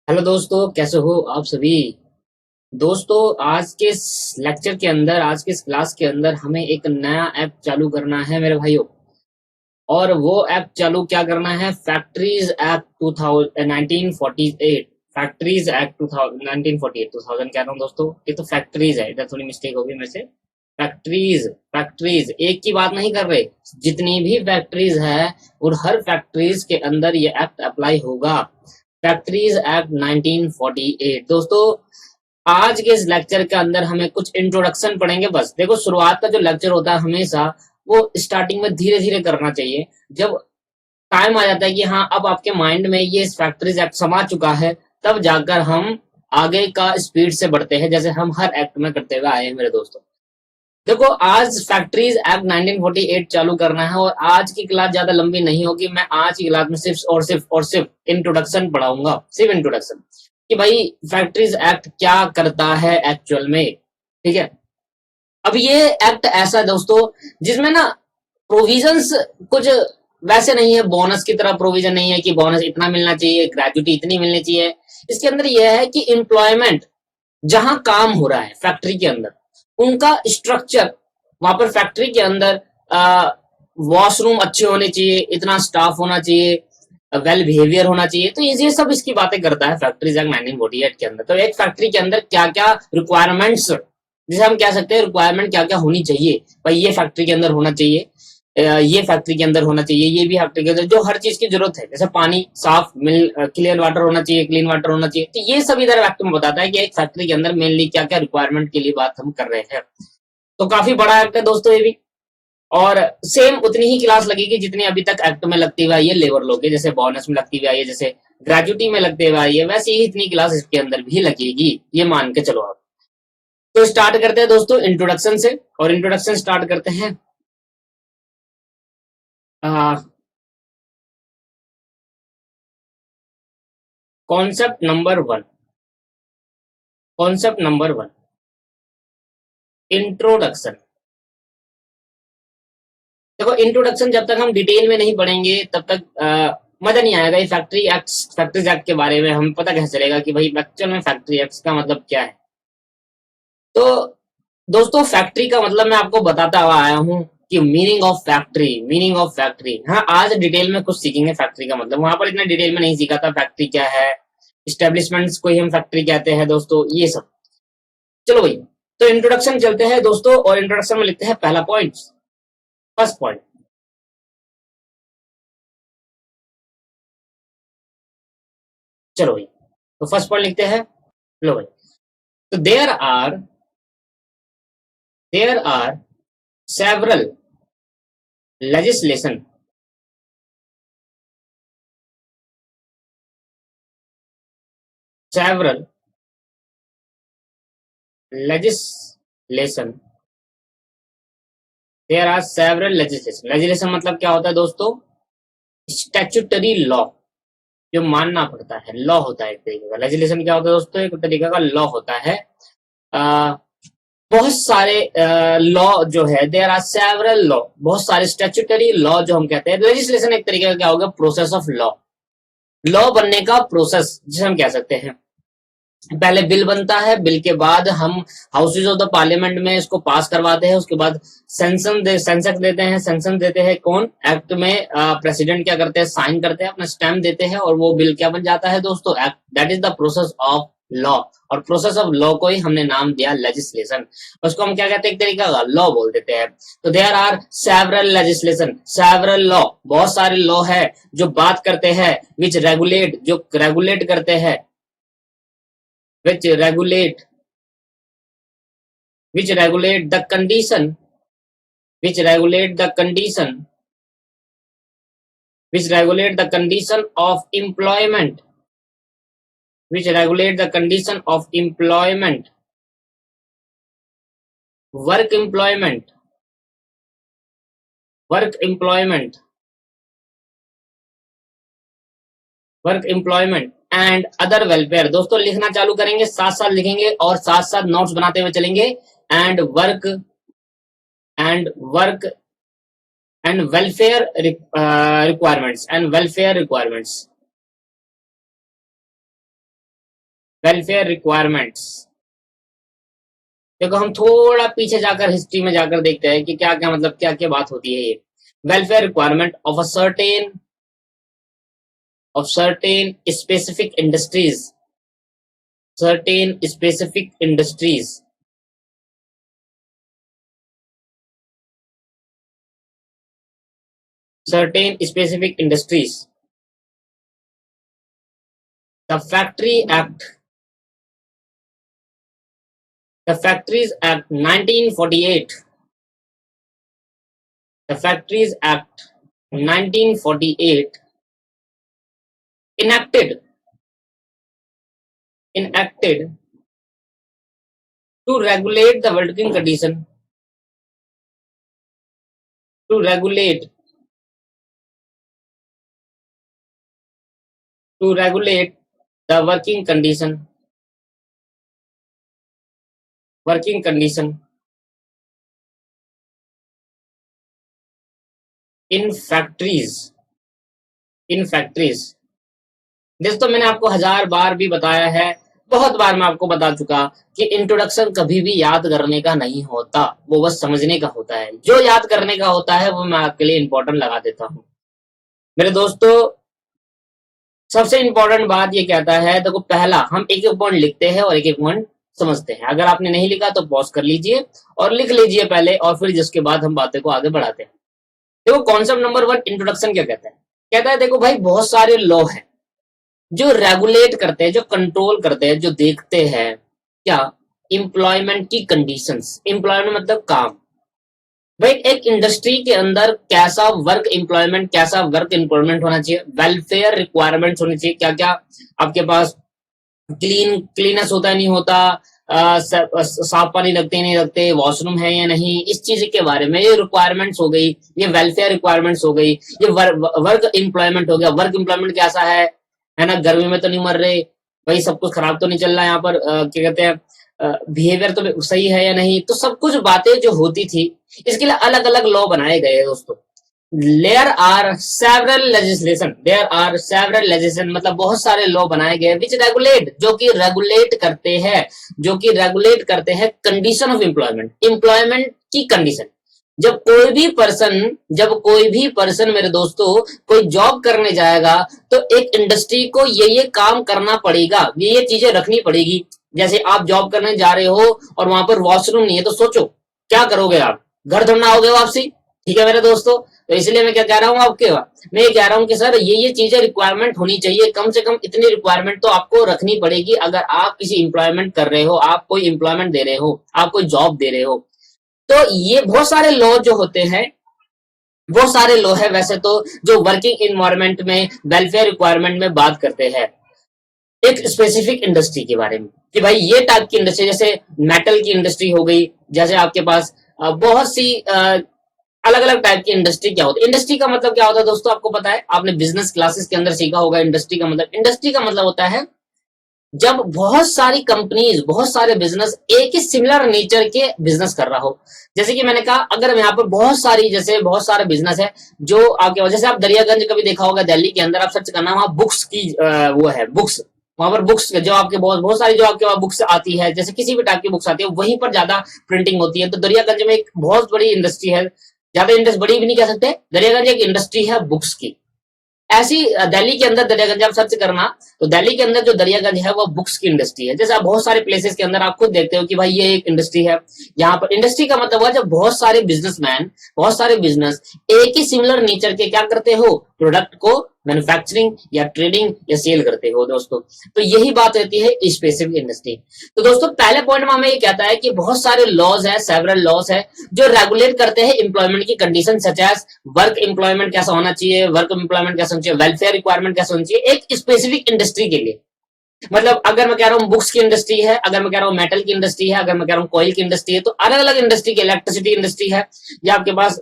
Hello दोस्तों, कैसे हो आप सभी। दोस्तों, आज के इस लेक्चर के अंदर, आज के इस क्लास के अंदर हमें एक नया ऐप चालू करना है मेरे भाइयों। और वो ऐप चालू क्या करना है? Factories app 1948। फैक्ट्रीज एक्ट 1948, 2000 कह रहा हूँ दोस्तों, ये तो फैक्ट्रीज है, इधर थोड़ी मिस्टेक होगी मेरे से। फैक्ट्रीज फैक्ट्रीज एक की बात नहीं कर रहे, जितनी भी फैक्ट्रीज है और हर फैक्ट्रीज के अंदर ये एक्ट अप्लाई होगा। फैक्ट्रीज एक्ट 1948 दोस्तों। आज के इस लेक्चर के अंदर हमें कुछ इंट्रोडक्शन पढ़ेंगे। बस देखो, शुरुआत का जो लेक्चर होता है हमेशा वो स्टार्टिंग में धीरे धीरे करना चाहिए। जब टाइम आ जाता है कि हाँ, अब आपके माइंड में ये फैक्ट्रीज एक्ट समा चुका है, तब जाकर हम आगे का स्पीड से बढ़ते हैं, जैसे हम हर एक्ट में करते हुए आए हैं मेरे दोस्तों। देखो, आज फैक्ट्रीज एक्ट 1948 चालू करना है और आज की क्लास ज्यादा लंबी नहीं होगी। मैं आज की क्लास में सिर्फ इंट्रोडक्शन पढ़ाऊंगा, सिर्फ इंट्रोडक्शन, कि भाई फैक्ट्रीज एक्ट क्या करता है एक्चुअल में। ठीक है। अब ये एक्ट ऐसा है दोस्तों, जिसमें ना प्रोविजंस कुछ वैसे नहीं है, बोनस की तरह प्रोविजन नहीं है कि बोनस इतना मिलना चाहिए, ग्रेजुटी इतनी मिलनी चाहिए। इसके अंदर यह है कि एम्प्लॉयमेंट, जहां काम हो रहा है फैक्ट्री के अंदर, उनका स्ट्रक्चर, वहां पर फैक्ट्री के अंदर वॉशरूम अच्छे होने चाहिए, इतना स्टाफ होना चाहिए, वेल बिहेवियर होना चाहिए। तो ये सब इसकी बातें करता है फैक्ट्रीज एक्ट 1948 के अंदर। तो एक फैक्ट्री के अंदर क्या क्या रिक्वायरमेंट्स, जिसे हम कह सकते हैं रिक्वायरमेंट क्या क्या होनी चाहिए, भाई ये फैक्ट्री के अंदर होना चाहिए, ये फैक्ट्री के अंदर होना चाहिए, ये भी फैक्ट्री के अंदर जो हर चीज की जरूरत है, जैसे पानी साफ मिल, क्लियर वाटर होना चाहिए, क्लीन वाटर होना चाहिए। तो ये सब इधर एक्ट में बताता है कि एक फैक्ट्री के अंदर मेनली क्या क्या रिक्वायरमेंट के लिए बात हम कर रहे हैं। तो काफी बड़ा एक्ट है दोस्तों ये भी। और सेम उतनी ही क्लास लगेगी जितनी अभी तक एक्ट में लगती हुई आई है लेबर लॉ के, जैसे बोनस में लगती हुई आई है, जैसे ग्रेजुटी में लगते हुए आई है, वैसे ही इतनी क्लास इसके अंदर भी लगेगी, ये मान के चलो आप। तो स्टार्ट करते हैं दोस्तों इंट्रोडक्शन से, और इंट्रोडक्शन स्टार्ट करते हैं concept number one. Concept number one, introduction. देखो, इंट्रोडक्शन जब तक हम डिटेल में नहीं पढ़ेंगे तब तक मजा नहीं आएगा। ये फैक्ट्रीज एक्ट के बारे में हमें पता कैसे चलेगा कि भाई एक्चुअल में फैक्ट्री एक्ट का मतलब क्या है। तो दोस्तों, फैक्ट्री का मतलब मैं आपको बताता हुआ आया हूँ कि मीनिंग ऑफ फैक्ट्री। हाँ, आज डिटेल में कुछ सीखेंगे फैक्ट्री का मतलब, वहां पर इतना डिटेल में नहीं सीखा था फैक्ट्री क्या है, स्टेब्लिशमेंट्स को ही हम फैक्ट्री कहते हैं दोस्तों, ये सब। चलो भाई, तो इंट्रोडक्शन चलते हैं दोस्तों, और इंट्रोडक्शन में लिखते हैं पहला पॉइंट, फर्स्ट पॉइंट। चलो भाई, तो फर्स्ट पॉइंट लिखते हैं। लो भाई, तो there are several legislation several legislation there are several legislation. Legislation मतलब क्या होता है दोस्तों? स्टैट्यूटरी लॉ, जो मानना पड़ता है, लॉ होता है एक तरीके का। लेजिस्लेशन क्या होता है दोस्तों? एक तरीके का लॉ होता है। आ, बहुत सारे लॉ जो है, देयर आर सेवरल लॉ, बहुत सारे स्टैट्यूटरी लॉ जो हम कहते हैं। लेजिस्लेशन एक तरीके का क्या होगा? प्रोसेस ऑफ लॉ, लॉ बनने का प्रोसेस जिसे हम कह सकते हैं। पहले बिल बनता है, बिल के बाद हम हाउसेज ऑफ द पार्लियामेंट में इसको पास करवाते हैं, उसके बाद सेंसस देते हैं। सेंसन देते हैं कौन? एक्ट में प्रेसिडेंट क्या करते हैं? साइन करते हैं, अपना स्टैम्प देते हैं, और वो बिल क्या बन जाता है दोस्तों? Act. That is the process of law. और प्रोसेस ऑफ लॉ को ही हमने नाम दिया लेजिस्लेशन। उसको हम क्या कहते हैं? एक तरीका का लॉ बोल देते हैं। तो there are several legislation, several law, बहुत सारे लॉ है जो बात करते हैं, विच रेगुलेट, जो रेगुलेट करते हैं, which regulate which regulate the condition which regulate the condition which regulate the condition of employment which regulate the condition of employment, work employment, work employment, work employment and other welfare. दोस्तों, लिखना चालू करेंगे, साथ साथ लिखेंगे और साथ साथ नोट्स बनाते हुए चलेंगे। And work and work and welfare requirements, and welfare requirements. Welfare requirements. देखो हम थोड़ा पीछे जाकर हिस्ट्री में जाकर देखते हैं कि क्या क्या मतलब क्या क्या बात होती है ये। Welfare requirement of certain specific industries, certain specific industries, certain specific industries. The Factory Act, the Factories Act 1948, the Factories Act 1948 enacted to regulate the working condition, to regulate the working condition in factories, दोस्तों मैंने आपको 1000 बार भी बताया है, बहुत बार मैं आपको बता चुका कि इंट्रोडक्शन कभी भी याद करने का नहीं होता, वो बस समझने का होता है। जो याद करने का होता है वो मैं आपके लिए इंपॉर्टेंट लगा देता हूं। मेरे दोस्तों सबसे इंपॉर्टेंट बात ये कहता है, देखो पहला हम एक एक पॉइंट लिखते हैं और एक एक पॉइंट समझते हैं। अगर आपने नहीं लिखा तो पॉज कर लीजिए और लिख लीजिए पहले, और फिर जिसके बाद हम बातें को आगे बढ़ाते हैं। देखो कॉन्सेप्ट नंबर 1 इंट्रोडक्शन क्या कहता है, कहता है देखो भाई बहुत सारे लॉ हैं जो रेगुलेट करते हैं, जो कंट्रोल करते हैं, जो देखते हैं क्या, एम्प्लॉयमेंट की कंडीशंस। एम्प्लॉयमेंट मतलब काम। भाई एक इंडस्ट्री के अंदर कैसा वर्क एम्प्लॉयमेंट होना चाहिए, वेलफेयर रिक्वायरमेंट्स होनी चाहिए। क्या क्या आपके पास क्लीनेस होता है नहीं होता, साफ पानी रखते नहीं रखते, वॉशरूम है या नहीं, इस चीज के बारे में ये रिक्वायरमेंट्स हो गई, ये वेलफेयर रिक्वायरमेंट्स हो गई, ये वर्क एम्प्लॉयमेंट हो गया। वर्क एम्प्लॉयमेंट कैसा है ना, गर्मी में तो नहीं मर रहे भाई, सब कुछ खराब तो नहीं चल रहा है यहाँ पर, क्या कहते हैं बिहेवियर तो सही है या नहीं, तो सब कुछ बातें जो होती थी इसके लिए अलग अलग लॉ बनाए गए हैं दोस्तों। देयर आर सेवरल लेजिस्लेशन, मतलब बहुत सारे लॉ बनाए गए विच रेगुलेट, जो कि रेगुलेट करते हैं कंडीशन ऑफ एम्प्लॉयमेंट की कंडीशन। जब कोई भी पर्सन मेरे दोस्तों कोई जॉब करने जाएगा तो एक इंडस्ट्री को ये काम करना पड़ेगा, ये चीजें रखनी पड़ेगी। जैसे आप जॉब करने जा रहे हो और वहां पर वॉशरूम नहीं है तो सोचो क्या करोगे आप, घर थोड़ा आओगे वापसी। ठीक है मेरे दोस्तों, तो इसलिए मैं क्या कह रहा हूँ आपके, मैं ये कह रहा हूँ कि सर ये चीजें रिक्वायरमेंट होनी चाहिए, कम से कम इतनी रिक्वायरमेंट तो आपको रखनी पड़ेगी। अगर आप किसी एम्प्लॉयमेंट कर रहे हो, आप कोई एम्प्लॉयमेंट दे रहे हो, आप कोई जॉब दे रहे हो, तो ये बहुत सारे लॉ जो होते हैं, बहुत सारे लॉ है वैसे तो जो वर्किंग इन्वायरमेंट में वेलफेयर रिक्वायरमेंट में बात करते हैं एक स्पेसिफिक इंडस्ट्री के बारे में, कि भाई ये टाइप की इंडस्ट्री, जैसे मेटल की इंडस्ट्री हो गई, जैसे आपके पास बहुत सी अलग अलग टाइप की इंडस्ट्री क्या होती है। इंडस्ट्री का मतलब क्या होता है दोस्तों, आपको पता है, आपने बिजनेस क्लासेस के अंदर सीखा होगा। इंडस्ट्री का मतलब होता है जब बहुत सारी कंपनीज, बहुत सारे बिजनेस एक ही सिमिलर नेचर के बिजनेस कर रहा हो। जैसे कि मैंने कहा, अगर यहाँ पर बहुत सारे बिजनेस है जो आपके, जैसे आप दरियागंज कभी देखा होगा दिल्ली के अंदर, आप सर्च करना, वहां बुक्स की वो है, बुक्स, वहां पर बुक्स जो आपके बहुत सारी जो आपके वहां बुक्स आती है, जैसे किसी भी टाइप की बुक्स आती है, वहीं पर ज्यादा प्रिंटिंग होती है। तो दरियागंज में एक बहुत बड़ी इंडस्ट्री है, ज्यादा इंडस्ट्री बड़ी भी नहीं कह सकते, दरियागंज एक इंडस्ट्री है बुक्स की। ऐसी दिल्ली के अंदर दरियागंज आप सर्च करना, तो दिल्ली के अंदर जो दरियागंज है वो बुक्स की इंडस्ट्री है। जैसे आप बहुत सारे प्लेसेस के अंदर आप खुद देखते हो कि भाई ये एक इंडस्ट्री है। यहाँ पर इंडस्ट्री का मतलब हुआ जब बहुत सारे बिजनेसमैन, बहुत सारे बिजनेस एक ही सिमिलर नेचर के क्या करते हो, प्रोडक्ट को मैन्युफैक्चरिंग या ट्रेडिंग या सेल करते हो दोस्तों। तो यही बात रहती है स्पेसिफिक इंडस्ट्री। तो दोस्तों पहले पॉइंट में हमें ये कहता है कि बहुत सारे लॉज है, सेवरल लॉज है जो रेगुलेट करते हैं एम्प्लॉयमेंट की condition, such as work employment कैसा होना चाहिए, वेलफेयर रिक्वायरमेंट कैसा होना चाहिए एक स्पेसिफिक इंडस्ट्री के लिए। मतलब अगर मैं कह रहा हूँ बुक्स की इंडस्ट्री है, अगर मैं कह रहा हूँ मेटल की इंडस्ट्री है, अगर मैं कह रहा हूँ कोयल की इंडस्ट्री है, तो अलग अलग इंडस्ट्री की, इलेक्ट्रिसिटी इंडस्ट्री है, या आपके पास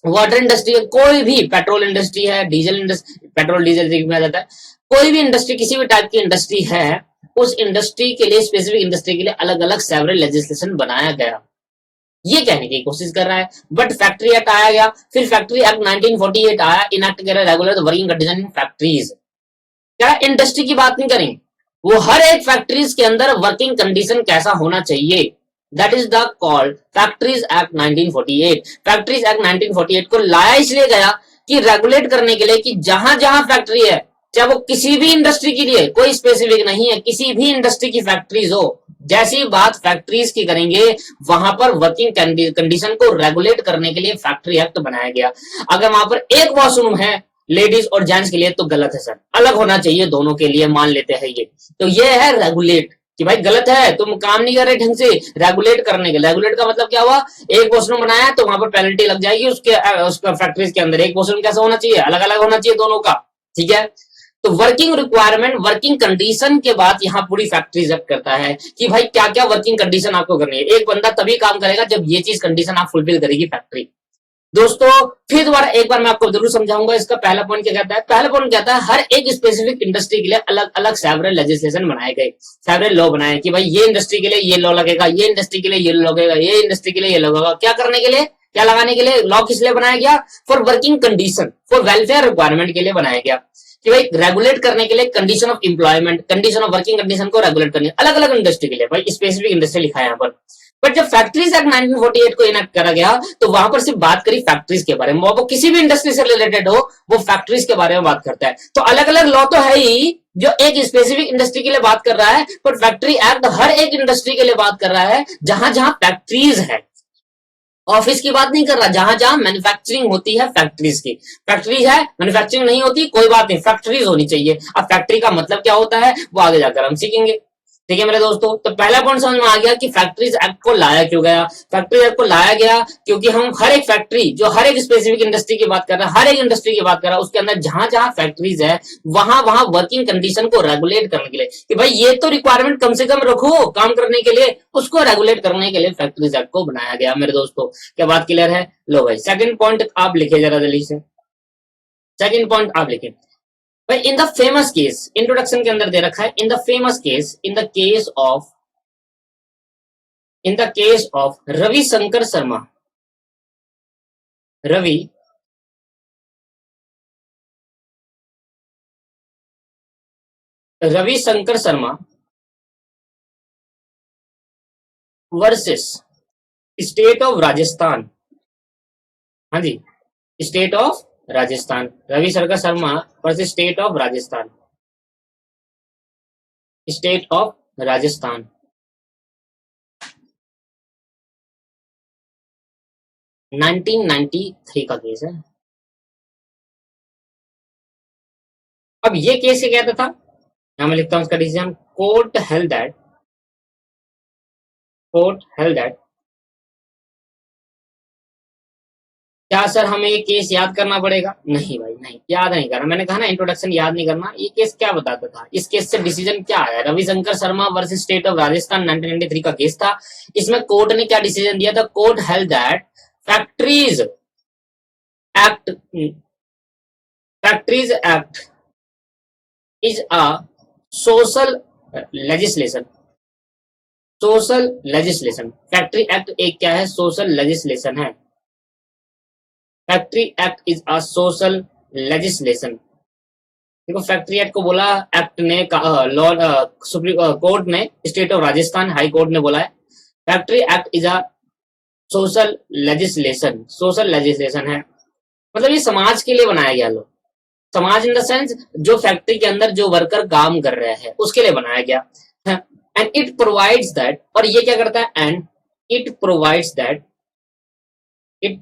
वाटर इंडस्ट्री है, कोई भी पेट्रोल इंडस्ट्री है, डीजल इंडस्ट्री, पेट्रोल डीजल में आ जाता है, कोई भी इंडस्ट्री, किसी भी टाइप की इंडस्ट्री है, उस इंडस्ट्री के लिए, स्पेसिफिक इंडस्ट्री के लिए अलग अलग सेवरल लेजिस्लेशन बनाया गया, ये कहने की कोशिश कर रहा है। बट फैक्ट्री एक्ट आया गया, फिर फैक्ट्री एक्ट 1948 आया, इनएक्ट कर regular working condition in factories. क्या इंडस्ट्री की बात नहीं करेंगे, वो हर एक फैक्ट्रीज के अंदर वर्किंग कंडीशन कैसा होना चाहिए, that is the called factories act 1948। Factories act 1948 को लाया इसलिए गया कि रेगुलेट करने के लिए कि जहां जहां फैक्ट्री है, चाहे वो किसी भी इंडस्ट्री के लिए, कोई स्पेसिफिक नहीं है, किसी भी इंडस्ट्री की फैक्ट्रीज हो, जैसी बात फैक्ट्रीज की करेंगे वहां पर वर्किंग कंडीशन को रेगुलेट करने के लिए फैक्ट्री एक्ट बनाया गया। अगर वहां पर एक वॉशरूम है लेडीज और जेंट्स के लिए तो गलत है सर, अलग होना चाहिए दोनों के लिए, मान लेते हैं ये। तो ये है रेगुलेट कि भाई गलत है, तुम काम नहीं कर रहे ढंग से, रेगुलेट करने के। रेगुलेट का मतलब क्या हुआ, एक वॉशरूम बनाया तो वहां पर पेनल्टी लग जाएगी उसके फैक्ट्रीज के अंदर। एक वॉशरूम कैसा होना चाहिए, अलग अलग होना चाहिए दोनों का, ठीक है। तो वर्किंग रिक्वायरमेंट, वर्किंग कंडीशन के बाद यहाँ पूरी फैक्ट्री जब्त करता है कि भाई क्या क्या वर्किंग कंडीशन आपको करनी है। एक बंदा तभी काम करेगा जब ये चीज कंडीशन आप फुलफिल करेगी फैक्ट्री। दोस्तों फिर दोबारा एक बार मैं आपको जरूर समझाऊंगा इसका पहला पॉइंट क्या कहता है। पहला पॉइंट कहता है हर एक स्पेसिफिक इंडस्ट्री के लिए अलग अलग सेवरल लेजिस्लेशन बनाए गए, सेवरल लॉ बनाए कि भाई ये इंडस्ट्री के लिए ये लॉ लगेगा, ये इंडस्ट्री के लिए ये लॉ लगेगा, ये इंडस्ट्री के लिए ये लॉ लगेगा। क्या करने के लिए, क्या लगाने के लिए, लॉ किस लिए बनाया गया, for working condition, for welfare requirement के लिए बनाया गया कि भाई रेगुलेट करने के लिए condition of employment, condition of working condition को रेगुलेट करने अलग अलग इंडस्ट्री के लिए। भाई स्पेसिफिक इंडस्ट्री लिखा है यहाँ पर। बट जब फैक्ट्रीज एक्ट 1948 को इनेक्ट करा गया तो वहां पर सिर्फ बात करी फैक्ट्रीज के बारे में, वो किसी भी इंडस्ट्री से रिलेटेड हो वो फैक्ट्रीज के बारे में बात करता है। तो अलग अलग लॉ तो है ही जो एक स्पेसिफिक इंडस्ट्री के लिए बात कर रहा है, पर फैक्ट्री एक्ट हर एक इंडस्ट्री के लिए बात कर रहा है जहां जहां फैक्ट्रीज है। ऑफिस की बात नहीं कर रहा, जहां जहां मैन्युफैक्चरिंग होती है फैक्ट्रीज की। फैक्ट्री है, मैन्युफैक्चरिंग नहीं होती, कोई बात नहीं, फैक्ट्रीज होनी चाहिए। अब फैक्ट्री का मतलब क्या होता है वो आगे जाकर हम सीखेंगे, ठीक है मेरे दोस्तों। तो पहला पॉइंट समझ में आ गया कि फैक्ट्रीज एक्ट को लाया क्यों गया। फैक्ट्री एक्ट को लाया गया क्योंकि हम हर एक फैक्ट्री, जो हर एक स्पेसिफिक इंडस्ट्री की बात कर रहा है, हर एक इंडस्ट्री की बात कर रहा है, उसके अंदर जहां जहां फैक्ट्रीज है वहां वहां वर्किंग कंडीशन को रेगुलेट करने के लिए कि भाई ये तो रिक्वायरमेंट कम से कम रखो काम करने के लिए, उसको रेगुलेट करने के लिए फैक्ट्रीज एक्ट को बनाया गया मेरे दोस्तों। क्या बात क्लियर है। लो भाई सेकंड पॉइंट आप लिखे जरा जल्दी से, सेकंड पॉइंट आप लिखे भाई। In the famous case, introduction के अंदर दे रखा है, in the famous case, in the case of Ravishankar Sharma, Ravi Ravishankar Sharma versus state of Rajasthan. हाँ जी, state of Rajasthan, Ravishankar Sharma versus state of Rajasthan, state of Rajasthan 1993 का केस है। अब ये केस क्या कहता था, यहां मैं लिखता हूं उसका डिसीजन। कोर्ट हेल्ड दैट क्या सर हमें ये केस याद करना पड़ेगा, नहीं भाई नहीं, याद नहीं करना। मैंने कहा ना इंट्रोडक्शन याद नहीं करना। ये केस क्या बताता था, इस केस से डिसीजन क्या आया, Ravishankar Sharma versus state of Rajasthan 1993 का केस था। इसमें कोर्ट ने क्या डिसीजन दिया था, court held that factories act is a social legislation. Factory act एक क्या है, सोशल लेजिस्लेशन है। Factory act is a social legislation. देखो फैक्ट्री एक्ट को बोला एक्ट ने, लॉ सुप्रीम कोर्ट ने, state of Rajasthan high court ने बोला है factory act is a social legislation है। मतलब ये समाज के लिए बनाया गया लॉ, समाज इन द सेंस जो फैक्ट्री के अंदर जो वर्कर काम कर रहे हैं उसके लिए बनाया गया। एंड इट प्रोवाइड्स दैट, और ये क्या करता है, एंड इट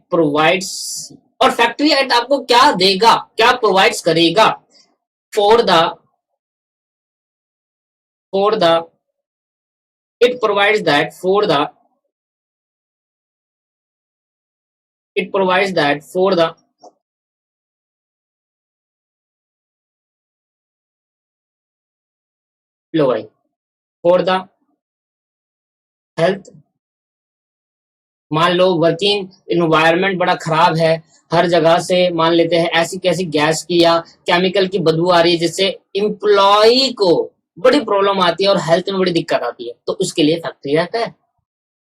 प्रोवाइड्स, और फैक्ट्री एक्ट आपको क्या देगा, क्या प्रोवाइड्स करेगा, for the it provides that for the low भाई, फॉर द हेल्थ। मान लो वर्किंग इन्वायरमेंट बड़ा खराब है, हर जगह से मान लेते हैं ऐसी कैसी गैस की या केमिकल की बदबू आ रही है जिससे एम्प्लॉय को बड़ी प्रॉब्लम आती है और हेल्थ में बड़ी दिक्कत आती है, तो उसके लिए फैक्ट्री एक्ट है,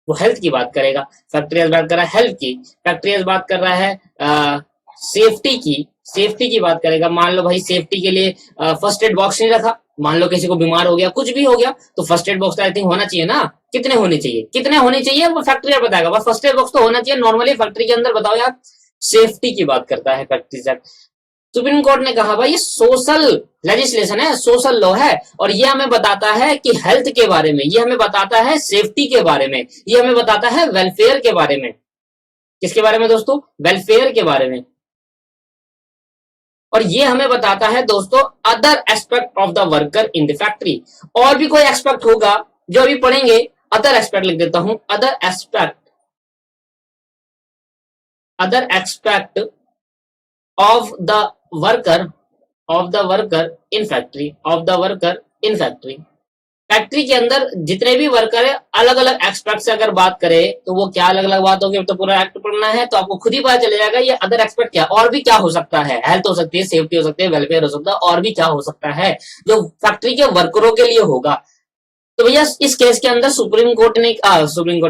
वो हेल्थ की बात करेगा। फैक्ट्री एक्ट बात कर रहा है हेल्थ की, फैक्ट्री एक्ट बात कर रहा है सेफ्टी की बात करेगा। मान लो भाई सेफ्टी के लिए फर्स्ट एड बॉक्स नहीं रखा, मान लो किसी को बीमार हो गया, कुछ भी हो गया, तो first aid box I think होना चाहिए ना। कितने होने चाहिए, कितने होने चाहिए वो फैक्ट्री बताएगा, बस फर्स्ट एड बॉक्स तो होना चाहिए नॉर्मली फैक्ट्री के अंदर। बताओ यार, सेफ्टी की बात करता है फैक्ट्री एक्ट। सुप्रीम कोर्ट ने कहा भाई ये सोशल लेजिस्लेशन है, सोशल लॉ है, और ये हमें बताता है कि हेल्थ के बारे में, ये हमें बताता है सेफ्टी के बारे में, ये हमें बताता है वेलफेयर के बारे में। किसके बारे में दोस्तों? वेलफेयर के बारे में। और ये हमें बताता है दोस्तों other aspect of the worker in the factory. और भी कोई एक्सपेक्ट होगा जो अभी पढ़ेंगे, अदर एस्पेक्ट लिख देता हूं, other aspect of the worker in factory. Factory के अंदर जितने भी वर्कर है, अलग अलग एक्सपेक्ट से अगर बात करें तो वो क्या अलग अलग बात होगी, तो पूरा एक्ट पढ़ना है तो आपको खुद ही पता चले जाएगा ये अदर एक्सपेक्ट क्या, और भी क्या हो सकता है। हेल्थ हो सकती है, सेफ्टी हो सकती है, वेलफेयर हो सकता है, और भी क्या हो सकता है जो फैक्ट्री के वर्करों के लिए होगा। तो भैया इस केस के अंदर सुप्रीम कोर्ट कह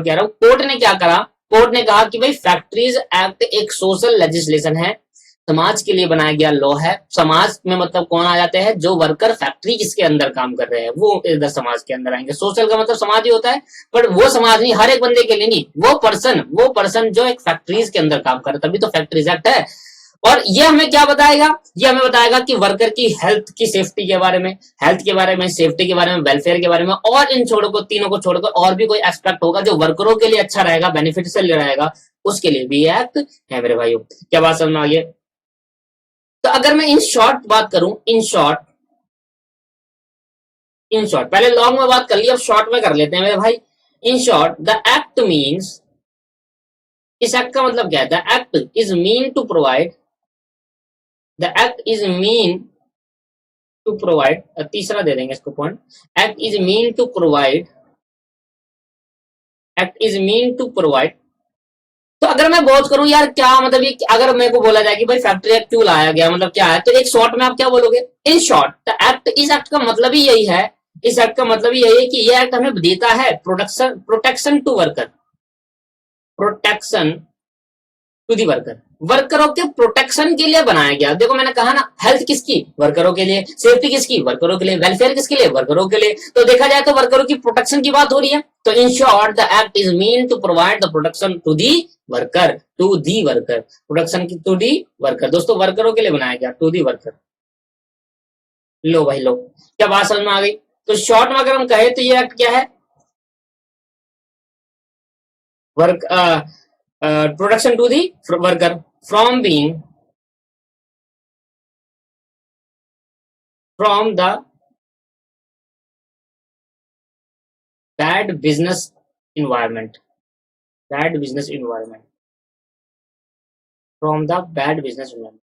रहा हूं, कोर्ट ने क्या करा, कोर्ट ने कहा कि भाई फैक्ट्रीज एक्ट एक सोशल लेजिस्लेशन है, समाज के लिए बनाया गया लॉ है। समाज में मतलब कौन आ जाते हैं? जो वर्कर फैक्ट्री जिसके अंदर काम कर रहे हैं वो इधर समाज के अंदर आएंगे। सोशल का मतलब समाज ही होता है, पर वो समाज नहीं, हर एक बंदे के लिए नहीं, वो पर्सन जो एक फैक्ट्रीज के अंदर काम कर रहा है, तभी तो फैक्ट्रीज एक्ट है। और ये हमें क्या बताएगा? ये हमें बताएगा कि वर्कर की हेल्थ की सेफ्टी के बारे में, सेफ्टी के बारे में, वेलफेयर के बारे में, और इन तीनों को छोड़कर और भी कोई एस्पेक्ट होगा जो वर्करों के लिए अच्छा रहेगा, बेनिफिशियल रहेगा, उसके लिए भी एक्ट है मेरे भाइयों। क्या बात समझ में आ गई? तो अगर मैं इन शॉर्ट बात करूं, इन शॉर्ट पहले लॉन्ग में बात कर ली, अब शॉर्ट में कर लेते हैं मेरे भाई। In short the act means, इस एक्ट का मतलब क्या है? The act is mean to provide, the act is mean to provide, तीसरा दे देंगे इसको point, act is mean to provide, act is mean to provide. तो अगर मैं बात करूं यार क्या मतलब, ये अगर मेरे को बोला जाए कि भाई फैक्ट्री एक्ट क्यों लाया गया, मतलब क्या है, तो एक शॉर्ट में आप क्या बोलोगे? इन शॉर्ट द एक्ट, इस एक्ट का मतलब ही यही है, इस एक्ट का मतलब ही यही है कि ये एक्ट हमें देता है protection to worker, protection to the worker, वर्करों के प्रोटेक्शन के लिए बनाया गया। देखो मैंने कहा ना, हेल्थ किसकी? वर्करों के लिए, सेफ्टी किसकी? वर्करों के लिए, वेलफेयर किसके लिए? वर्करों के लिए। तो देखा जाए तो वर्करों की प्रोटेक्शन की बात हो रही है। तो in short the act is mean to provide the protection to the worker, protection to the worker. दोस्तों वर्करों के लिए बनाया गया, टू दी वर्कर। लो भाई लो, क्या बात समझ में आ गई? तो शॉर्ट में अगर हम कहे तो ये एक्ट क्या है? Work protection to the worker from being, from the bad business environment, bad business environment, from the bad business environment।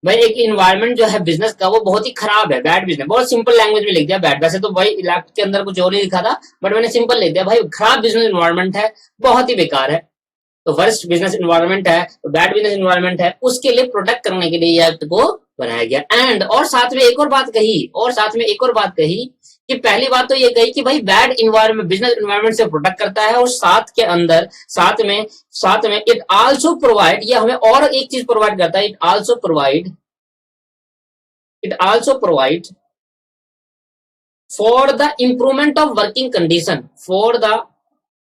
भाई एक इन्वायरमेंट जो है बिजनेस का वो बहुत ही खराब है, बैड बिजनेस, बहुत सिंपल लैंग्वेज में लिख दिया बैड। वैसे तो भाई इलेक्ट के अंदर कुछ और ही लिखा था, बट मैंने सिंपल लिख दिया भाई, खराब बिजनेस इन्वायरमेंट है, बहुत ही बेकार है। तो वर्स्ट बिजनेस इन्वायरमेंट है, तो बैड बिजनेस इन्वायरमेंट है, उसके लिए प्रोटेक्ट करने के लिए ये एक्ट को बनाया गया। एंड और साथ में एक और बात कही, कि पहली बात तो ये कही कि भाई बैड इन्वायरमेंट बिजनेस इन्वायरमेंट से प्रोटेक्ट करता है, और साथ के अंदर साथ में इट आल्सो प्रोवाइड, ये हमें और एक चीज प्रोवाइड करता है, it also provide for the improvement of working condition, for the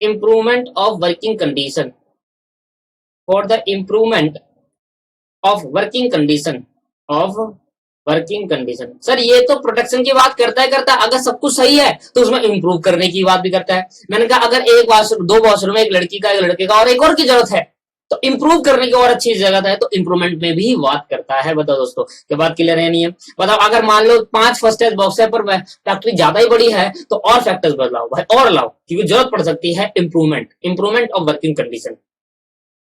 improvement of working condition, for the improvement of working condition, of working condition. Sir ये तो प्रोटेक्शन की बात करता है, अगर सब कुछ सही है तो उसमें इंप्रूव करने की बात भी करता है। मैंने कहा अगर एक वॉशरूम, दो वॉशरूम, एक लड़की का, एक लड़के का, और एक और की जरूरत है, तो इंप्रूव करने की और अच्छी जगह है, तो इंप्रूवमेंट में भी बात करता है। बताओ दोस्तों, क्या बात क्लियर है नहीं है? बताओ अगर मान लो 5 फर्स्ट एज बॉक्स है पर फैक्ट्री ज्यादा ही बड़ी है, तो और फैक्टर्स बदलाओ भाई, और लाओ, क्योंकि जरूरत पड़ सकती है इंप्रूवमेंट ऑफ वर्किंग कंडीशन।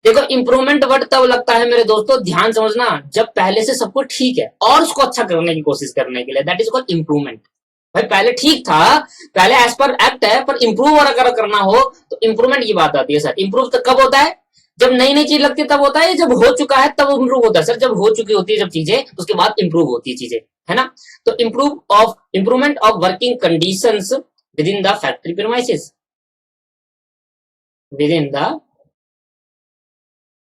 देखो इंप्रूवमेंट वर्ड तब लगता है मेरे दोस्तों, ध्यान समझना, जब पहले से सब कुछ ठीक है और उसको अच्छा करने की कोशिश करने के लिए, दैट इज कॉल्ड इंप्रूवमेंट। भाई पहले ठीक था, पहले एज पर एक्ट है, पर इंप्रूव अगर करना हो तो इंप्रूवमेंट की बात आती है। सर इंप्रूव तो कब होता है? जब नई नई चीज लगती है तब होता है, जब हो चुका है तब इंप्रूव होता है। सर जब हो चुकी होती है जब चीजें, उसके बाद इंप्रूव होती है चीजें, है ना? तो improvement of working conditions within the factory premises, within the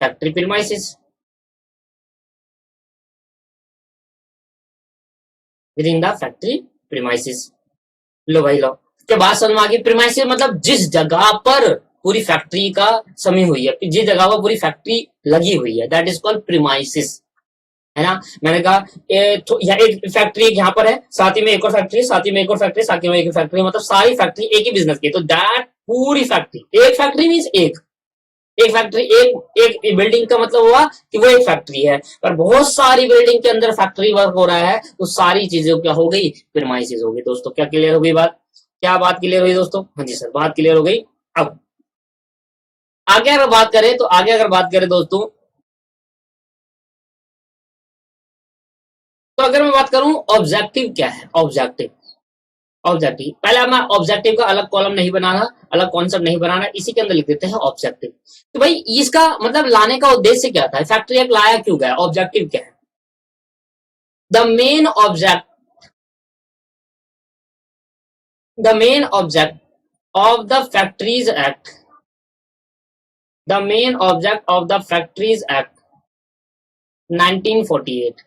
factory premises. Within the factory premises. लो भाई लो, क्या बात समझ में आ गई? प्रीमाइसिस मतलब जिस जगह पर पूरी फैक्ट्री का समी हुई है, जिस जगह पर पूरी फैक्ट्री लगी हुई है, दैट इज कॉल्ड प्रीमाइसिस, है ना। मैंने कहा यहाँ एक फैक्ट्री यहाँ पर है, साथ ही में एक और फैक्ट्री, साथ ही में एक और फैक्ट्री, साथ ही में एक फैक्ट्री, मतलब सारी फैक्ट्री एक ही बिजनेस की, तो दैट पूरी फैक्ट्री, एक फैक्ट्री मीन्स एक फैक्ट्री, एक बिल्डिंग का मतलब हुआ कि वो एक फैक्ट्री है, पर बहुत सारी बिल्डिंग के अंदर फैक्ट्री वर्क हो रहा है, तो सारी चीजें क्या हो गई? प्रीमाइसिस हो गई। दोस्तों क्या क्लियर हो गई बात? क्या बात क्लियर हुई दोस्तों? हाँ जी सर, बात क्लियर हो गई। अब आगे अगर बात करें, तो आगे अगर बात करें दोस्तों, तो अगर मैं बात करूं ऑब्जेक्टिव क्या है, ऑब्जेक्टिव, ऑब्जेक्टिव पहले मैं ऑब्जेक्टिव का अलग कॉलम नहीं बनाना, अलग कॉन्सेप्ट नहीं बनाना, इसी के अंदर लिख देते हैं ऑब्जेक्टिव। तो भाई इसका मतलब लाने का उद्देश्य क्या था, फैक्ट्री एक्ट लाया क्यों गया, ऑब्जेक्टिव क्या है? The main object, the main object of the factories act, the main object of the factories act 1948।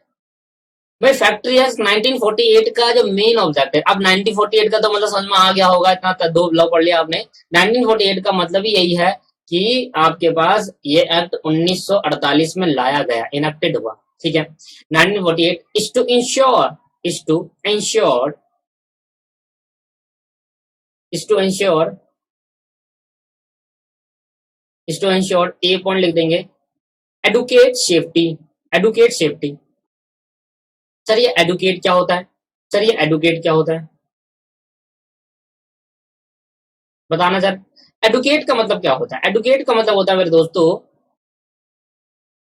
भाई फैक्ट्री एक्ट 1948 का जो मेन ऑब्जेक्ट है, अब 1948 का तो मतलब समझ में आ गया होगा, इतना दो लॉ पढ़ लिया आपने। 1948 का मतलब ही यही है कि आपके पास ये एक्ट 1948 में लाया गया, इनेक्टेड हुआ, ठीक है। 1948 is to ensure, is to ensure, is to ensure, is to ensure, a point लिख देंगे, educate safety, educate safety. Sir ये एडुकेट क्या होता है? सर ये एडुकेट क्या होता है, बताना सर। एडुकेट का मतलब क्या होता है? एडुकेट का मतलब होता है मेरे दोस्तों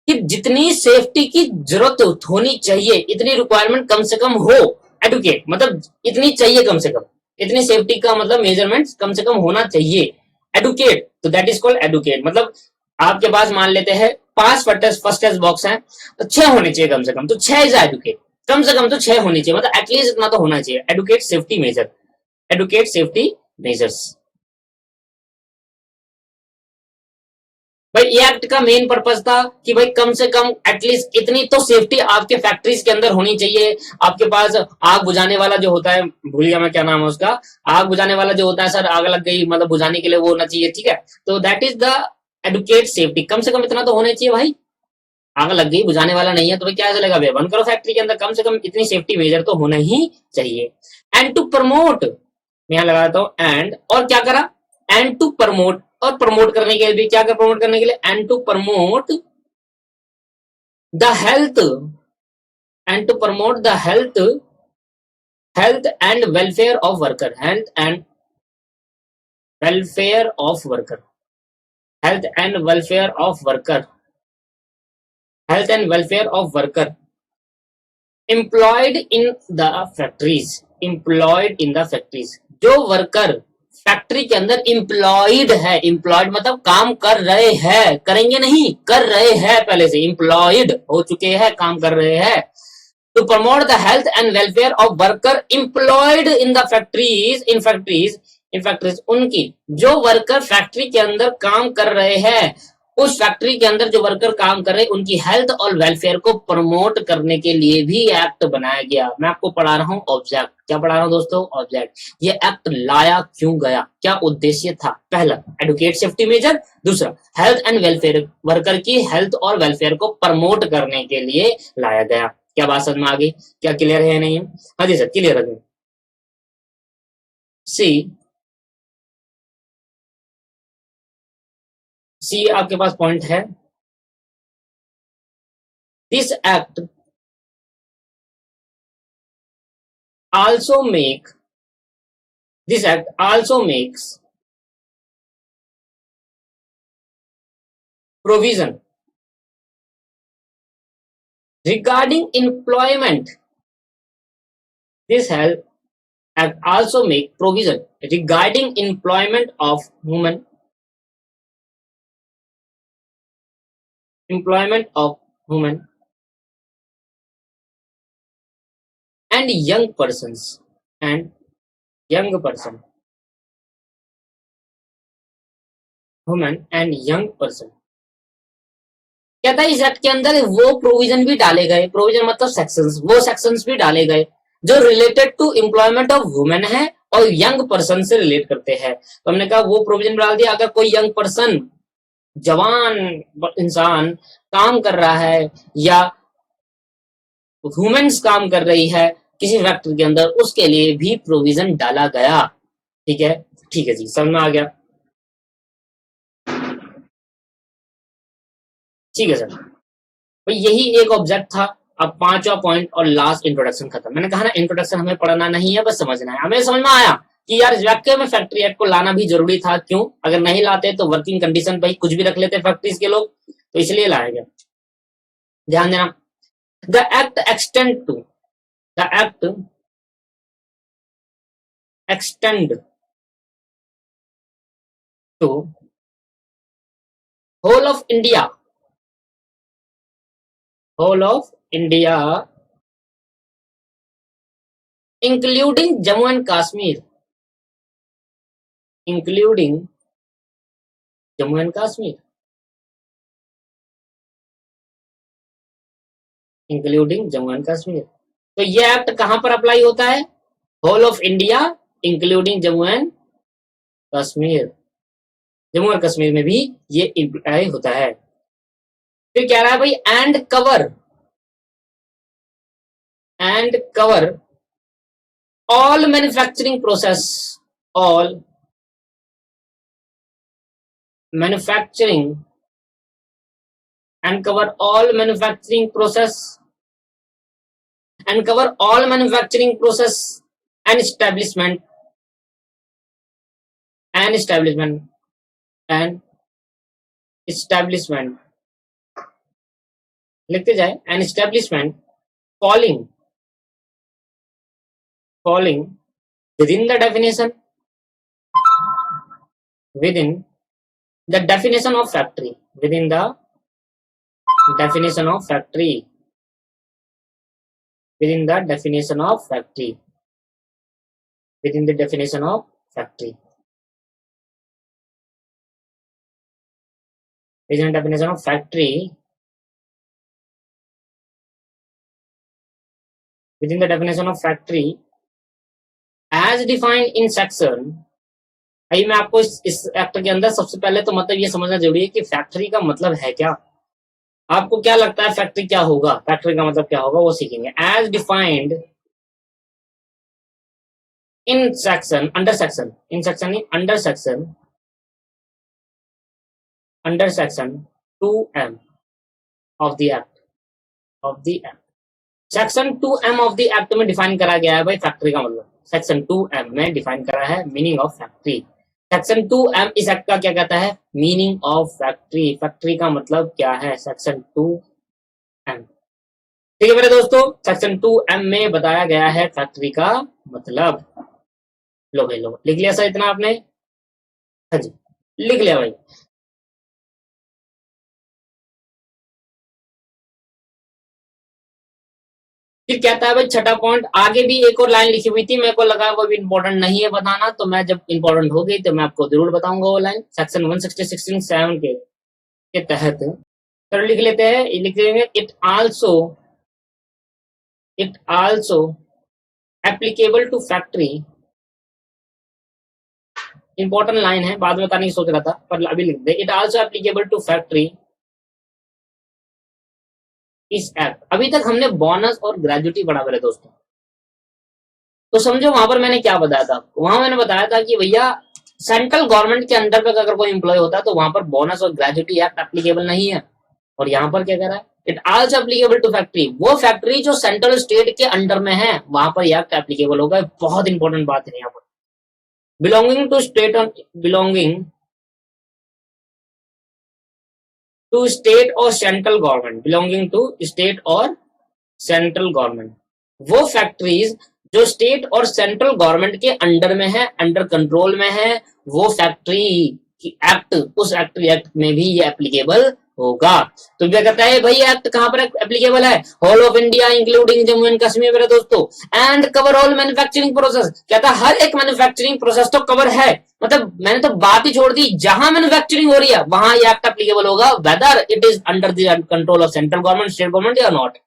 कि जितनी सेफ्टी की जरूरत होनी चाहिए, इतनी रिक्वायरमेंट कम से कम हो। एडुकेट मतलब इतनी चाहिए कम से कम, इतनी सेफ्टी का मतलब मेजरमेंट कम से कम होना चाहिए, एडुकेट, तो दैट इज कॉल्ड एडुकेट। मतलब आपके पास मान लेते हैं 5 फर्स्ट टेस्ट बॉक्स हैं, तो 6 होने चाहिए कम से कम, तो 6 इज एडुकेट, कम से कम तो 6 होनी चाहिए, मतलब एटलीस्ट इतना तो होना चाहिए। Educate safety measure, educate safety measures. भाई ये एक्ट का मेन पर्पज था कि भाई कम से कम एटलीस्ट इतनी तो सेफ्टी आपके फैक्ट्रीज के अंदर होनी चाहिए। आपके पास आग बुझाने वाला जो होता है, भूल गया मैं क्या नाम है उसका, आग बुझाने वाला जो होता है सर, आग लग गई मतलब बुझाने के लिए वो होना चाहिए, ठीक है। तो that is the educate safety, कम से कम इतना तो होना चाहिए भाई। आग लग गई, बुझाने वाला नहीं है, तो भाई क्या चलेगा, भैया बंद करो फैक्ट्री के अंदर, कम से कम इतनी सेफ्टी मेजर तो होना ही चाहिए। एंड टू प्रमोट, मैं यहाँ लगाता हूँ एंड, और क्या करा, एंड टू प्रमोट, और प्रमोट करने के लिए भी क्या कर, प्रमोट करने के लिए and to promote the health, and to promote the health, health and welfare of worker, health and welfare of worker, health and welfare of worker, health and welfare of worker employed in the factories, employed in the factories, जो worker factory के अंदर employed है, employed मतलब काम कर रहे हैं, करेंगे नहीं, कर रहे हैं, पहले से एम्प्लॉयड हो चुके हैं, काम कर रहे हैं। To promote the health and welfare of worker employed in the factories, in factories, in factories, उनकी जो वर्कर फैक्ट्री के अंदर काम कर रहे हैं, उस फैक्ट्री के अंदर जो वर्कर काम कर रहे हैं, उनकी हेल्थ और वेलफेयर को प्रमोट करने के लिए भी एक्ट बनाया गया। मैं आपको पढ़ा रहा हूँ ऑब्जेक्ट, क्या पढ़ा रहा हूँ दोस्तों, ऑब्जेक्ट। ये एक्ट लाया क्यों गया, क्या उद्देश्य था? पहला एडुकेट सेफ्टी मेजर, दूसरा हेल्थ एंड वेलफेयर, वर्कर की हेल्थ और वेलफेयर को प्रमोट करने के लिए लाया गया। क्या बात समझ में आ गई? क्या क्लियर है नहीं है? हाँ जी सर क्लियर है। सी, सी आपके पास पॉइंट है, this act also make, this act also makes provision regarding employment, this help act also make provision regarding employment of women, employment of women and young persons, and young person, women and young person। क्या था इस act के अंदर, वो provision भी डाले गए, provision मतलब सेक्शंस, वो सेक्शंस भी डाले गए जो related to employment of women है और यंग पर्सन से रिलेट करते हैं। तो हमने कहा वो प्रोविजन डाल दिया, अगर कोई यंग पर्सन, जवान इंसान काम कर रहा है या वुमेन्स काम कर रही है किसी फैक्ट्री के अंदर, उसके लिए भी प्रोविजन डाला गया। ठीक है, ठीक है जी, समझ में आ गया। ठीक है सर, तो यही एक ऑब्जेक्ट था। अब पांचवा पॉइंट और लास्ट, इंट्रोडक्शन खत्म। मैंने कहा ना इंट्रोडक्शन हमें पढ़ना नहीं है, बस समझना है। हमें समझ में आया कि यार इस वाक्य में फैक्ट्री एक्ट को लाना भी जरूरी था। क्यों? अगर नहीं लाते तो वर्किंग कंडीशन भाई कुछ भी रख लेते फैक्ट्रीज के लोग, तो इसलिए लाया गया। ध्यान देना, the act extend to, the act extend to whole of India, whole of India including Jammu and Kashmir, including Jammu and Kashmir, including Jammu and Kashmir. तो ये एक्ट कहां पर अप्लाई होता है? Whole of India including Jammu and Kashmir. Jammu और कश्मीर में भी ये अप्लाई होता है। फिर कह रहा है भाई and cover all manufacturing process, all manufacturing and cover all manufacturing process and cover all manufacturing process and establishment and establishment and establishment, लिखते जाए, and establishment falling within the definition, within the definition of factory, within the definition of factory, within the definition of factory, within the definition of factory, within the definition of factory, within the definition of factory as defined in section। भाई मैं आपको इस act के अंदर सबसे पहले तो मतलब ये समझना जरूरी है कि फैक्ट्री का मतलब है क्या। आपको क्या लगता है फैक्ट्री क्या होगा, फैक्ट्री का मतलब क्या होगा, वो सीखेंगे। As defined in section, under section, in section नहीं, under section, under section 2M of the act, of the act. Section 2M of the act में डिफाइन करा गया है भाई फैक्ट्री का मतलब। सेक्शन 2M में डिफाइन करा है meaning of factory. Section 2M इस एक्ट का क्या कहता है? Meaning of factory. फैक्ट्री का मतलब क्या है? Section 2M। ठीक है मेरे दोस्तों, सेक्शन 2M में बताया गया है फैक्ट्री का मतलब। लो भाई लो, लिख लिया सर इतना आपने? हाँ जी, लिख लिया भाई। फिर कहता है भाई छठा पॉइंट, आगे भी एक और लाइन लिखी हुई थी, मेरे को लगा वो भी इंपॉर्टेंट नहीं है बताना, तो मैं जब इंपॉर्टेंट हो गई तो मैं आपको जरूर बताऊंगा वो लाइन। सेक्शन 166(7) के तहत तो लिख लेते हैं, लिख देंगे it also applicable to factory. Important line है, बाद में बताने की सोच रहा था पर अभी लिख दे। It also applicable to factory is act. अभी तक हमने बोनस और ग्रेजुटी पढ़ा मेरे दोस्तों, तो समझो वहां पर मैंने क्या बताया था आपको। वहां मैंने बताया था कि भैया सेंट्रल गवर्नमेंट के अंडर पे अगर कोई एम्प्लॉय होता है तो वहां पर बोनस और ग्रेजुटी एक्ट एप्लीकेबल नहीं है। और यहाँ पर क्या कह रहा है? It also applicable to factory. वो फैक्ट्री जो सेंट्रल स्टेट के अंडर में है वहां पर यह एक्ट एप्लीकेबल होगा। बहुत इंपॉर्टेंट बात है यहाँ पर। Belonging to state, belonging to state और central government, belonging to state और सेंट्रल गवर्नमेंट। वो फैक्ट्रीज जो स्टेट और सेंट्रल गवर्नमेंट के अंडर में है, अंडर कंट्रोल में है, वो फैक्ट्री की एक्ट, उस एक्ट में भी ये एप्लीकेबल होगा। तो क्या कहता है भाई एक्ट कहां पर एप्लीकेबल है? Whole of India including Jammu and Kashmir मेरे दोस्तों। And cover all manufacturing process. कहता है हर एक मैन्युफैक्चरिंग प्रोसेस तो कवर है, मतलब मैंने तो बात ही छोड़ दी, जहां मैन्युफैक्चरिंग हो रही है वहां ये एक्ट एप्लीकेबल होगा, whether it is under the control of central government, state government या नॉट।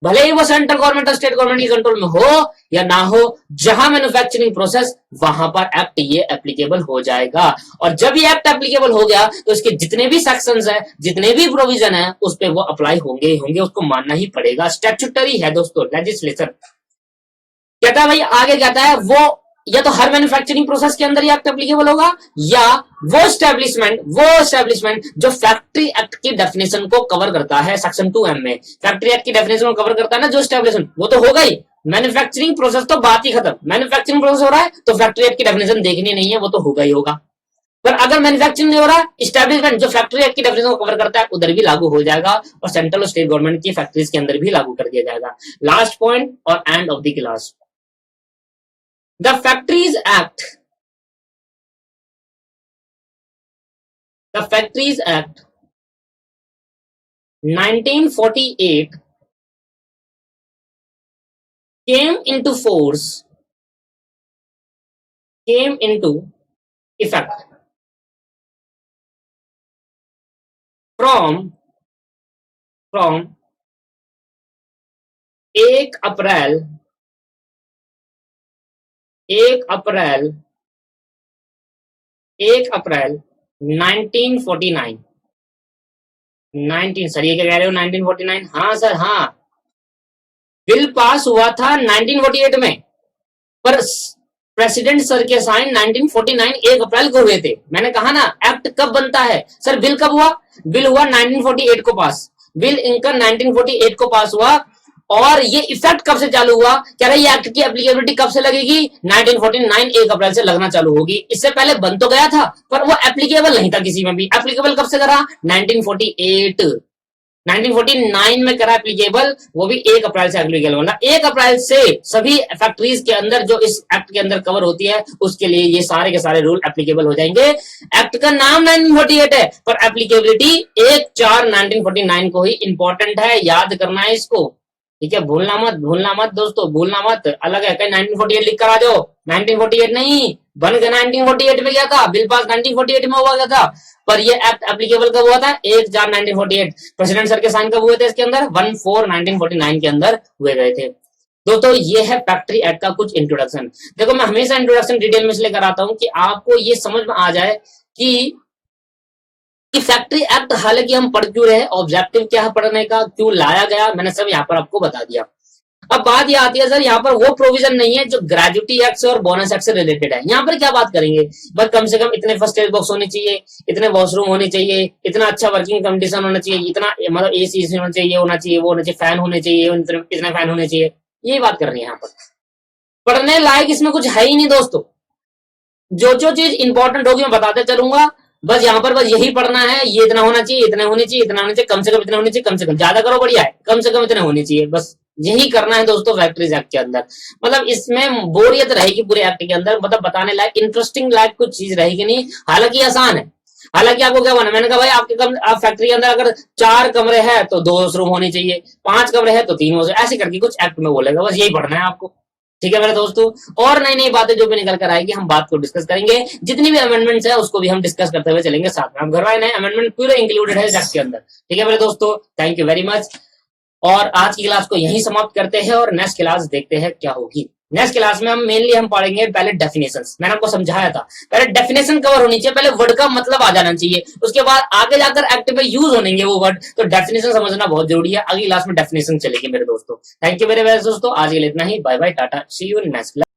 भले ही वो सेंट्रल गवर्नमेंट और स्टेट गवर्नमेंट के कंट्रोल में हो या ना हो, जहां मैन्युफैक्चरिंग प्रोसेस वहां पर एक्ट ये एप्लीकेबल हो जाएगा। और जब ये एक्ट एप्लीकेबल हो गया तो इसके जितने भी सेक्शंस है, जितने भी प्रोविजन है, उस पर वो अप्लाई होंगे ही होंगे, उसको मानना ही पड़ेगा। स्टैट्यूटरी है दोस्तों, लेजिस्लेचर। कहता है भाई, आगे कहता है वो या तो हर मैन्युफैक्चरिंग प्रोसेस के अंदर ये एक्ट एप्लीकेबल होगा, या वो एस्टेब्लिशमेंट जो फैक्ट्री एक्ट की डेफिनेशन को कवर करता है, सेक्शन 2M में फैक्ट्री एक्ट की डेफिनेशन को कवर करता है ना जो एस्टेब्लिशमेंट, वो तो होगा ही। मैन्युफैक्चरिंग प्रोसेस तो बात ही खत्म, मैन्युफैक्चरिंग प्रोसेस हो रहा है तो फैक्ट्री एक्ट की डेफिनेशन देखनी नहीं है, वो तो होगा ही होगा। पर अगर मैन्युफैक्चरिंग नहीं हो रहा, एस्टेब्लिशमेंट जो फैक्ट्री एक्ट की डेफिनेशन को कवर करता है उधर भी लागू हो जाएगा, और सेंट्रल और स्टेट गवर्नमेंट की फैक्ट्रीज के अंदर भी लागू कर दिया जाएगा। लास्ट पॉइंट और end of the class, The Factories Act. The Factories Act 1948 came into effect from 1 April 1949। 19 sir, ये क्या कह रहे हो 1949? हाँ सर, हाँ, बिल पास हुआ था 1948 में, पर प्रेसिडेंट सर के साइन 1949 1 अप्रैल को हुए थे। मैंने कहा ना एक्ट कब बनता है सर, बिल कब हुआ? बिल हुआ 1948 को पास, बिल इनका 1948 को पास हुआ। और ये इफेक्ट कब से चालू हुआ? कह रहे ये एक्ट की एप्लीकेबिलिटी कब से लगेगी? 1949 1 अप्रैल से लगना चालू होगी। इससे पहले बन तो गया था पर वो एप्लीकेबल नहीं था किसी में भी। एप्लीकेबल कब से करा? 1949 में करा एप्लीकेबल, वो भी 1 अप्रैल से एप्लीकेबल होना। 1 अप्रैल से सभी फैक्ट्रीज के अंदर जो इस एक्ट के अंदर कवर होती है उसके लिए ये सारे के सारे रूल एप्लीकेबल हो जाएंगे। एक्ट का नाम 1948 है पर एप्लीकेबिलिटी 1/4/1949 को ही इंपॉर्टेंट है, याद करना है इसको, ठीक है? भूलना मत दोस्तों, भूलना मत। अलग है, कहीं 1948 लिख कर आ जाओ, 1948 नहीं, बन गया 1948 में गया था, बिल पास 1948 में हुआ गया था, पर ये एक्ट एप्लीकेबल कब हुआ था? 1/4/1948। प्रेसिडेंट सर के साइन कब हुए थे इसके अंदर? 1/4/1949 के अंदर हुए गए थे। दोस्तों ये है फैक्ट्री एक्ट का कुछ इंट्रोडक्शन। देखो मैं हमेशा इंट्रोडक्शन डिटेल में इसलिए कराता हूं कि आपको ये समझ में आ जाए कि फैक्ट्री एक्ट हालांकि हम पढ़ क्यों रहे, ऑब्जेक्टिव क्या है पढ़ने का, क्यों लाया गया, मैंने सब यहाँ पर आपको बता दिया। अब बात ये आती है सर, यहाँ पर वो प्रोविजन नहीं है जो ग्रेजुटी एक्ट और बोनस एक्ट से रिलेटेड है। यहाँ पर क्या बात करेंगे? बस कम से कम इतने फर्स्ट एड बॉक्स होने चाहिए, इतने वॉशरूम होने चाहिए, इतना अच्छा वर्किंग कंडीशन होना चाहिए, इतना मतलब एसी होना चाहिए, वो होना चाहिए, फैन होने चाहिए, इतने फैन होने चाहिए, यही बात करनी है यहाँ पर। पढ़ने लायक इसमें कुछ है ही नहीं दोस्तों। जो चीज इंपॉर्टेंट होगी मैं बताते चलूंगा, बस यहाँ पर बस यही पढ़ना है, ये इतना होना चाहिए, इतना होनी चाहिए, इतना होना चाहिए, कम से कम इतना होनी चाहिए, कम से कम, ज्यादा करो बढ़िया है, कम से कम इतना होनी चाहिए, बस यही करना है दोस्तों फैक्ट्रीज एक्ट के अंदर। मतलब इसमें बोरियत रहेगी पूरे एक्ट के अंदर, मतलब बताने लायक इंटरेस्टिंग लायक कुछ चीज रहेगी नहीं। हालांकि आसान है, हालांकि आपको क्या बना, मैंने कहा भाई आप फैक्ट्री के अंदर अगर 4 कमरे हैं तो 2 वॉशरूम होने चाहिए, 5 कमरे हैं तो 3 वॉशरूम, ऐसे करके कुछ एक्ट में बोलेगा, बस यही पढ़ना है आपको, ठीक है मेरे दोस्तों। और नई नई बातें जो भी निकल कर आएगी हम बात को डिस्कस करेंगे, जितनी भी अमेंडमेंट्स है उसको भी हम डिस्कस करते हुए चलेंगे साथ में। हम घर वाले नए अमेंडमेंट पूरे इंक्लूडेड है एक्ट के अंदर, ठीक है मेरे दोस्तों। थैंक यू वेरी मच, और आज की क्लास को यहीं समाप्त करते हैं और नेक्स्ट क्लास देखते हैं क्या होगी। नेक्स्ट क्लास में हम पढ़ेंगे पहले डेफिनेशंस। मैंने आपको समझाया था पहले डेफिनेशन कवर होनी चाहिए, पहले वर्ड का मतलब आ जाना चाहिए, उसके बाद आगे जाकर एक्ट में यूज होंगे वो वर्ड, तो डेफिनेशन समझना बहुत जरूरी है। अगली क्लास में डेफिनेशन चलेगी मेरे दोस्तों। थैंक यू मेरे दोस्तों, आज के लिए इतना ही। Bye bye, tata, see you in next class.